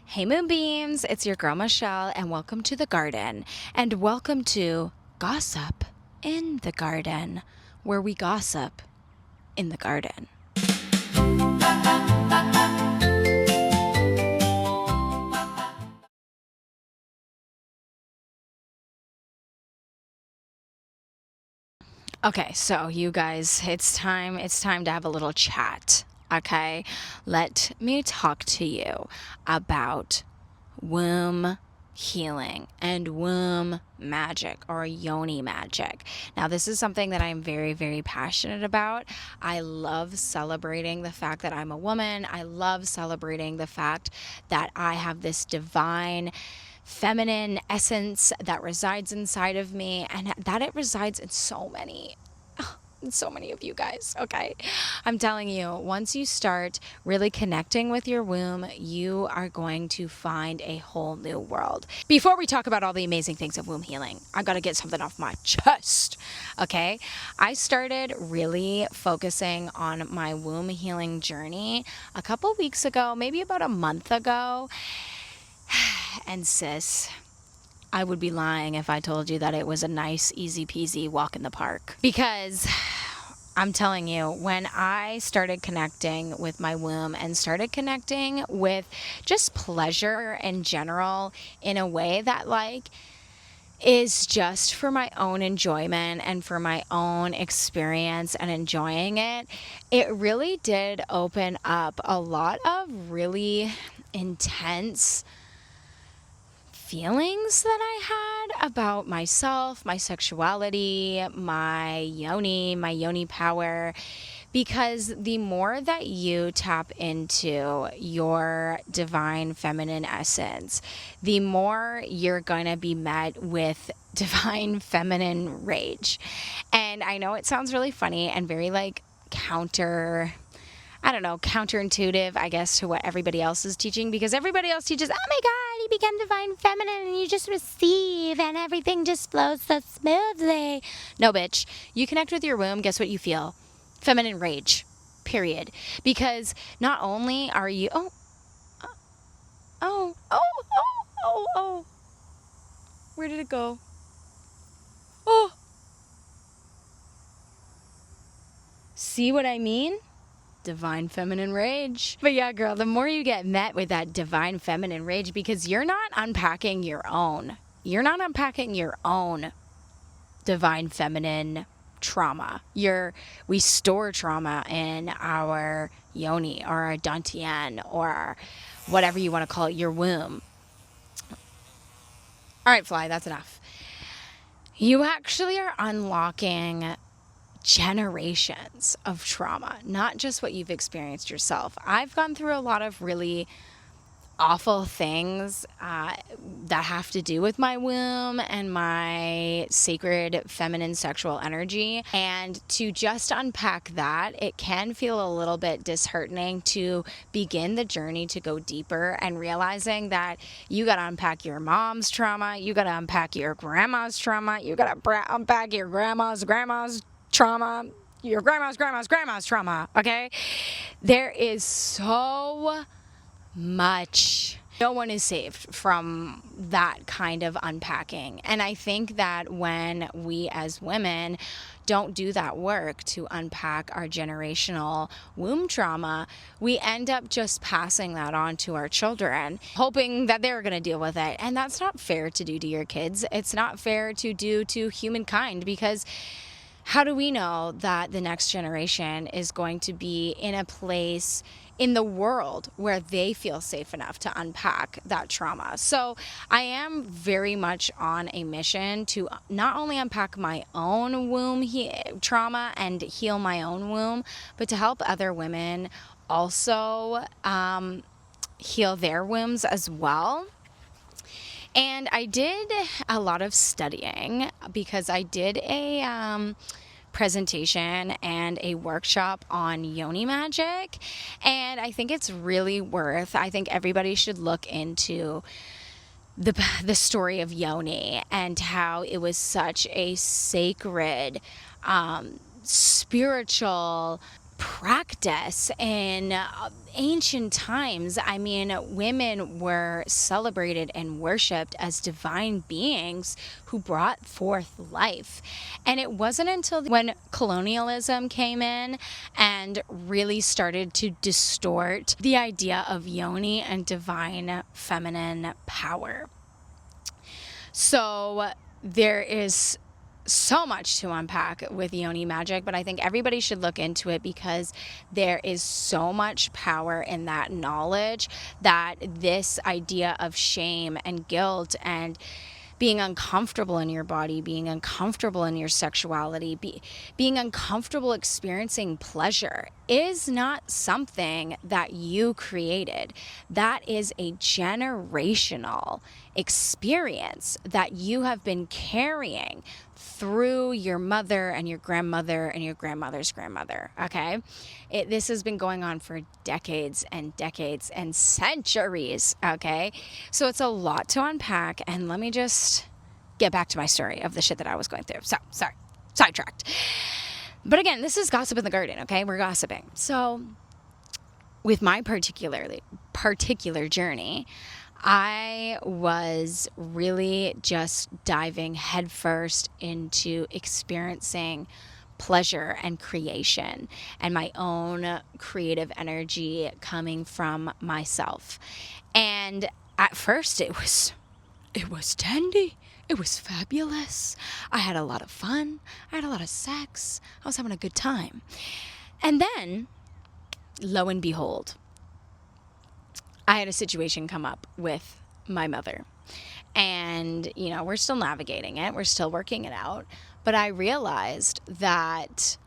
Hey Moonbeams, it's your girl Michelle, and welcome to the garden, and welcome to Gossip in the Garden, where we gossip in the garden. Okay, so you guys, it's time to have a little chat. Okay, let me talk to you about womb healing and womb magic, or yoni magic. Now, this is something that I'm very, very passionate about. I love celebrating the fact that I'm a woman. I love celebrating the fact that I have this divine feminine essence that resides inside of me, and that it resides in so many of you guys. Okay, I'm telling you, once you start really connecting with your womb, you are going to find a whole new world. Before we talk about all the amazing things of womb healing, I gotta get something off my chest. Okay, I started really focusing on my womb healing journey a couple weeks ago, maybe about a month ago. And sis, I would be lying if I told you that it was a nice, easy peasy walk in the park. Because I'm telling you, when I started connecting with my womb and started connecting with just pleasure in general in a way that is just for my own enjoyment and for my own experience and enjoying it, it really did open up a lot of really intense feelings that I had about myself, my sexuality, my yoni power, because the more that you tap into your divine feminine essence, the more you're going to be met with divine feminine rage. And I know it sounds really funny and very counterintuitive, I guess, to what everybody else is teaching, because everybody else teaches, oh my God, you become divine feminine and you just receive and everything just flows so smoothly. No, bitch. You connect with your womb, guess what you feel? Feminine rage. Period. Because not only are you, where did it go? Oh, see what I mean? Divine feminine rage. But yeah, girl, the more you get met with that divine feminine rage, because you're not unpacking your own divine feminine trauma. We store trauma in our yoni or our dantian or whatever you want to call it, your womb. All right, Fly, that's enough. You actually are unlocking generations of trauma, not just what you've experienced yourself. I've gone through a lot of really awful things that have to do with my womb and my sacred feminine sexual energy. And to just unpack that, it can feel a little bit disheartening to begin the journey to go deeper and realizing that you got to unpack your mom's trauma, you got to unpack your grandma's trauma, you got to unpack your grandma's trauma, your grandma's trauma, okay? There is so much. No one is saved from that kind of unpacking. And I think that when we as women don't do that work to unpack our generational womb trauma, we end up just passing that on to our children, hoping that they're going to deal with it. And that's not fair to do to your kids. It's not fair to do to humankind, because how do we know that the next generation is going to be in a place in the world where they feel safe enough to unpack that trauma? So I am very much on a mission to not only unpack my own womb trauma and heal my own womb, but to help other women also heal their wombs as well. And I did a lot of studying, because I did a presentation and a workshop on yoni magic, and I think it's really I think everybody should look into the story of yoni and how it was such a sacred, spiritual practice in ancient times. I mean, women were celebrated and worshipped as divine beings who brought forth life. And it wasn't until when colonialism came in and really started to distort the idea of yoni and divine feminine power. So there is so much to unpack with yoni magic, but I think everybody should look into it because there is so much power in that knowledge, that this idea of shame and guilt and being uncomfortable in your body, being uncomfortable in your sexuality, being uncomfortable experiencing pleasure is not something that you created. That is a generational experience that you have been carrying through your mother and your grandmother and your grandmother's grandmother, okay? This has been going on for decades and decades and centuries, okay? So it's a lot to unpack, and let me just get back to my story of the shit that I was going through. So, sorry, sidetracked. But again, this is Gossip in the Garden, okay? We're gossiping. So with my particular journey, I was really just diving headfirst into experiencing pleasure and creation and my own creative energy coming from myself. And at first it was dandy. It was fabulous. I had a lot of fun. I had a lot of sex. I was having a good time. And then, lo and behold, I had a situation come up with my mother. And, you know, we're still navigating it. We're still working it out. But I realized that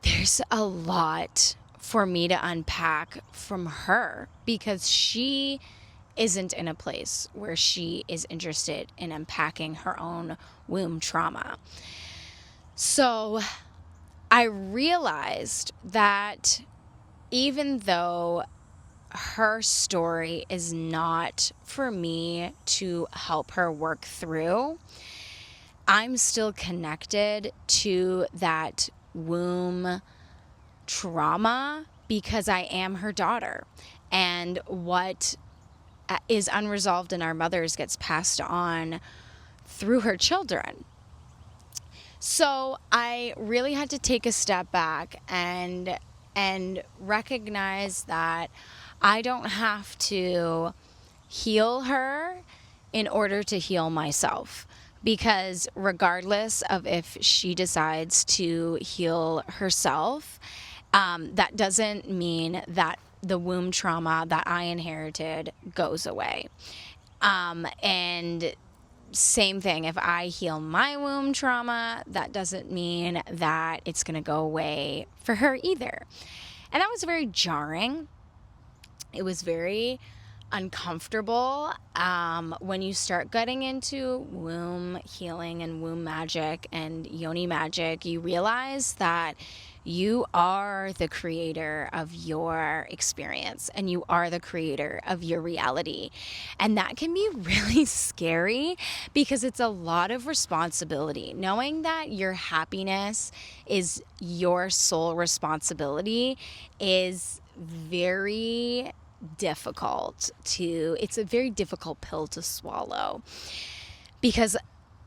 there's a lot for me to unpack from her because she isn't in a place where she is interested in unpacking her own womb trauma. So I realized that even though her story is not for me to help her work through, I'm still connected to that womb trauma because I am her daughter. And what is unresolved in our mothers gets passed on through her children. So I really had to take a step back and recognize that I don't have to heal her in order to heal myself. Because regardless of if she decides to heal herself, that doesn't mean that the womb trauma that I inherited goes away. And same thing, if I heal my womb trauma, that doesn't mean that it's going to go away for her either. And that was very jarring. It was very uncomfortable when you start getting into womb healing and womb magic and yoni magic. You realize that you are the creator of your experience and you are the creator of your reality. And that can be really scary because it's a lot of responsibility. Knowing that your happiness is your sole responsibility is very difficult it's a very difficult pill to swallow because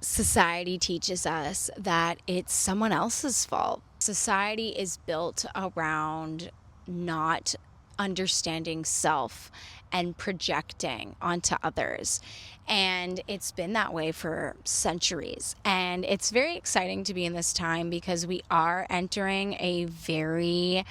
society teaches us that it's someone else's fault. Society is built around not understanding self and projecting onto others. And it's been that way for centuries. And it's very exciting to be in this time because we are entering a very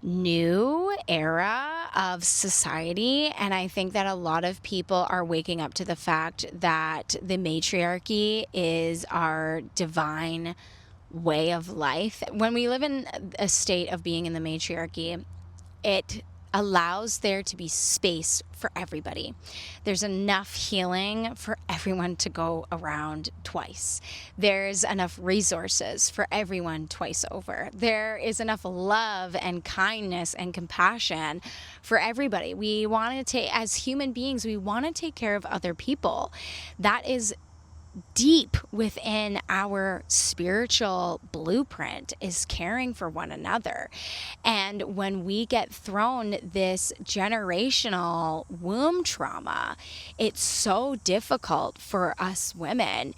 new era of society, and I think that a lot of people are waking up to the fact that the matriarchy is our divine way of life. When we live in a state of being in the matriarchy, it allows there to be space for everybody. There's enough healing for everyone to go around twice. There's enough resources for everyone twice over. There is enough love and kindness and compassion for everybody. We want to take, as human beings, we want to take care of other people. That is deep within our spiritual blueprint is caring for one another. And when we get thrown this generational womb trauma, it's so difficult for us women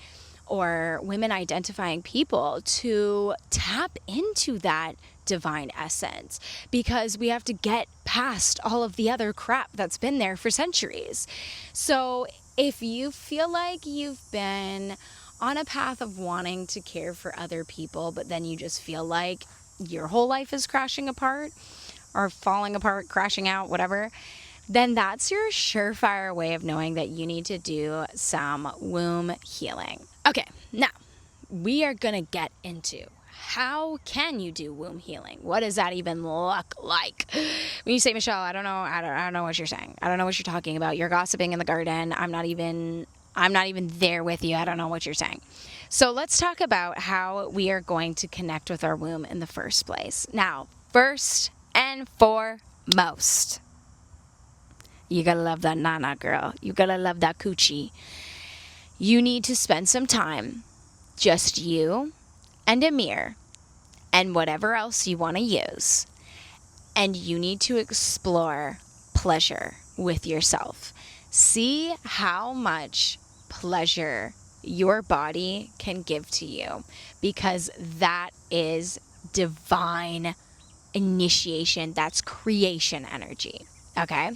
or women identifying people to tap into that divine essence, because we have to get past all of the other crap that's been there for centuries. So if you feel like you've been on a path of wanting to care for other people, but then you just feel like your whole life is crashing apart or falling apart, crashing out, whatever, then that's your surefire way of knowing that you need to do some womb healing. Okay, now we are going to get into how can you do womb healing? What does that even look like? When you say, Michelle, I don't know what you're saying. I don't know what you're talking about. You're gossiping in the garden. I'm not even there with you. I don't know what you're saying. So let's talk about how we are going to connect with our womb in the first place. Now, first and foremost, you gotta love that nana, girl. You gotta love that coochie. You need to spend some time, just you and a mirror and whatever else you want to use. And you need to explore pleasure with yourself. See how much pleasure your body can give to you, because that is divine initiation. That's creation energy. Okay?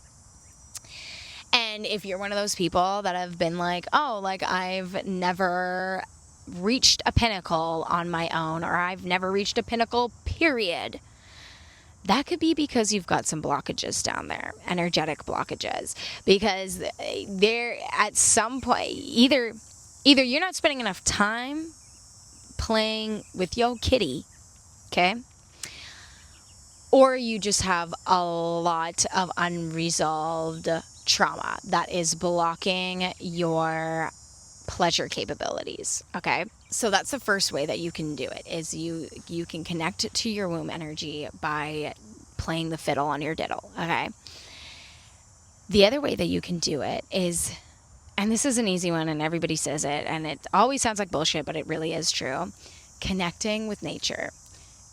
And if you're one of those people that have been like, oh, like I've never reached a pinnacle on my own, or I've never reached a pinnacle, period, that could be because you've got some blockages down there, energetic blockages, because there at some point, either you're not spending enough time playing with your kitty, okay? Or you just have a lot of unresolved trauma that is blocking your pleasure capabilities, okay? So that's the first way that you can do it, is you can connect to your womb energy by playing the fiddle on your diddle, okay? The other way that you can do it is, and this is an easy one and everybody says it and it always sounds like bullshit, but it really is true, connecting with nature.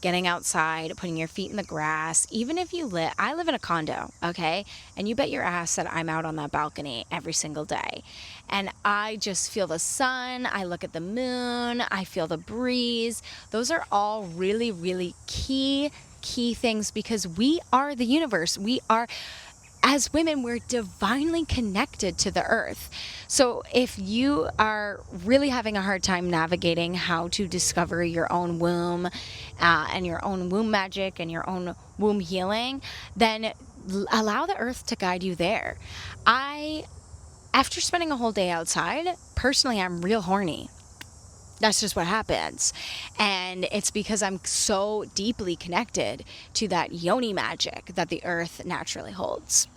Getting outside, putting your feet in the grass. Even if I live in a condo, okay? And you bet your ass that I'm out on that balcony every single day. And I just feel the sun. I look at the moon. I feel the breeze. Those are all really, really key things, because we are the universe. We are, as women, we're divinely connected to the earth. So if you are really having a hard time navigating how to discover your own womb and your own womb magic and your own womb healing, then allow the earth to guide you there. After spending a whole day outside, personally, I'm real horny. That's just what happens. And it's because I'm so deeply connected to that yoni magic that the earth naturally holds.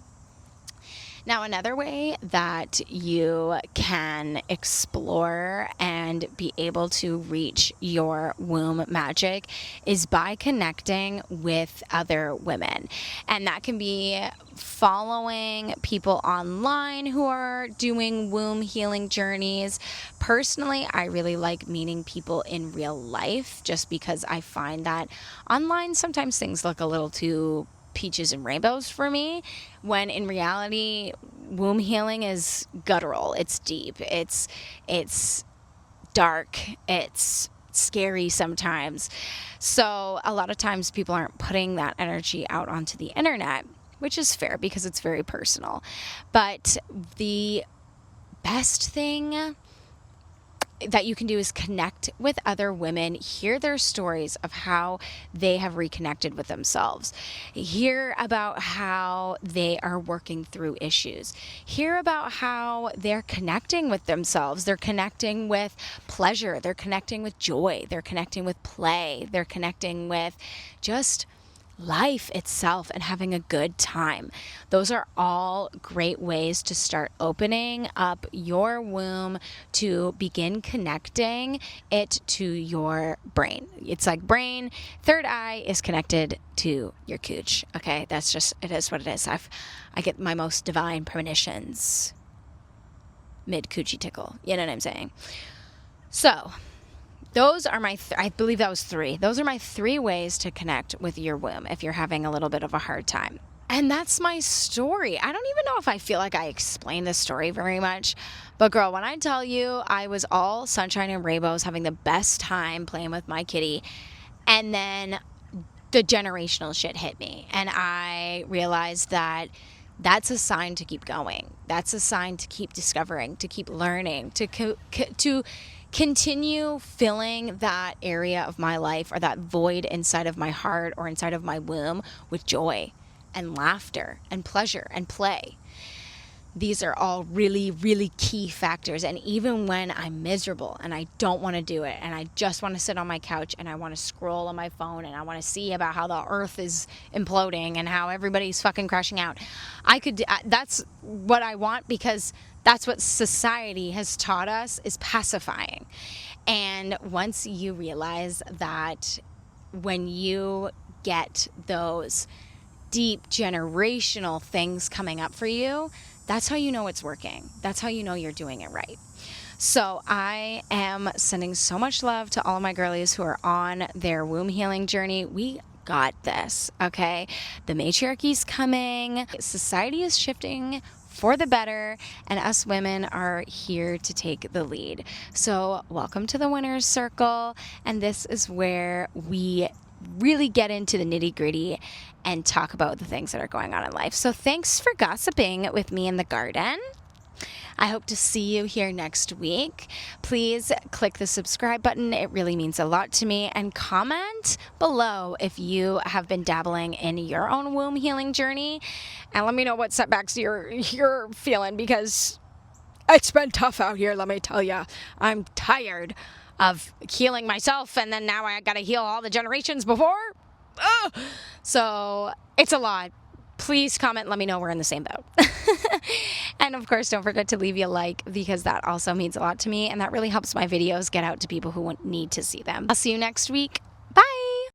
Now, another way that you can explore and be able to reach your womb magic is by connecting with other women. And that can be following people online who are doing womb healing journeys. Personally, I really like meeting people in real life, just because I find that online sometimes things look a little too peaches and rainbows for me, when in reality, womb healing is guttural. It's deep. It's dark. It's scary sometimes. So a lot of times people aren't putting that energy out onto the internet, which is fair because it's very personal. But the best thing that you can do is connect with other women, hear their stories of how they have reconnected with themselves, hear about how they are working through issues, hear about how they're connecting with themselves, they're connecting with pleasure, they're connecting with joy, they're connecting with play, they're connecting with just life itself and having a good time. Those are all great ways to start opening up your womb to begin connecting it to your brain. It's like brain, third eye is connected to your cooch. Okay, that's just, it is what it is. I get my most divine premonitions mid coochie tickle. You know what I'm saying? So those are my, I believe that was 3. Those are my 3 ways to connect with your womb if you're having a little bit of a hard time. And that's my story. I don't even know if I feel like I explained this story very much. But girl, when I tell you I was all sunshine and rainbows, having the best time playing with my kitty, and then the generational shit hit me. And I realized that that's a sign to keep going. That's a sign to keep discovering, to keep learning, to continue filling that area of my life or that void inside of my heart or inside of my womb with joy and laughter and pleasure and play. These are all really, really key factors. And even when I'm miserable and I don't want to do it and I just want to sit on my couch and I want to scroll on my phone and I want to see about how the earth is imploding and how everybody's fucking crashing out, that's what I want, because that's what society has taught us is pacifying. And once you realize that when you get those deep generational things coming up for you, that's how you know it's working. That's how you know you're doing it right. So I am sending so much love to all of my girlies who are on their womb healing journey. We got this, okay? The matriarchy's coming. Society is shifting for the better, and us women are here to take the lead. So welcome to the winner's circle, and this is where we really get into the nitty-gritty and talk about the things that are going on in life. So thanks for gossiping with me in the garden. I hope to see you here next week. Please click the subscribe button. It really means a lot to me. And comment below if you have been dabbling in your own womb healing journey. And let me know what setbacks you're feeling, because it's been tough out here, let me tell you. I'm tired of healing myself, and then now I gotta heal all the generations before. Ugh. So it's a lot. Please comment, let me know we're in the same boat. And of course, don't forget to leave you a like, because that also means a lot to me, and that really helps my videos get out to people who need to see them. I'll see you next week. Bye.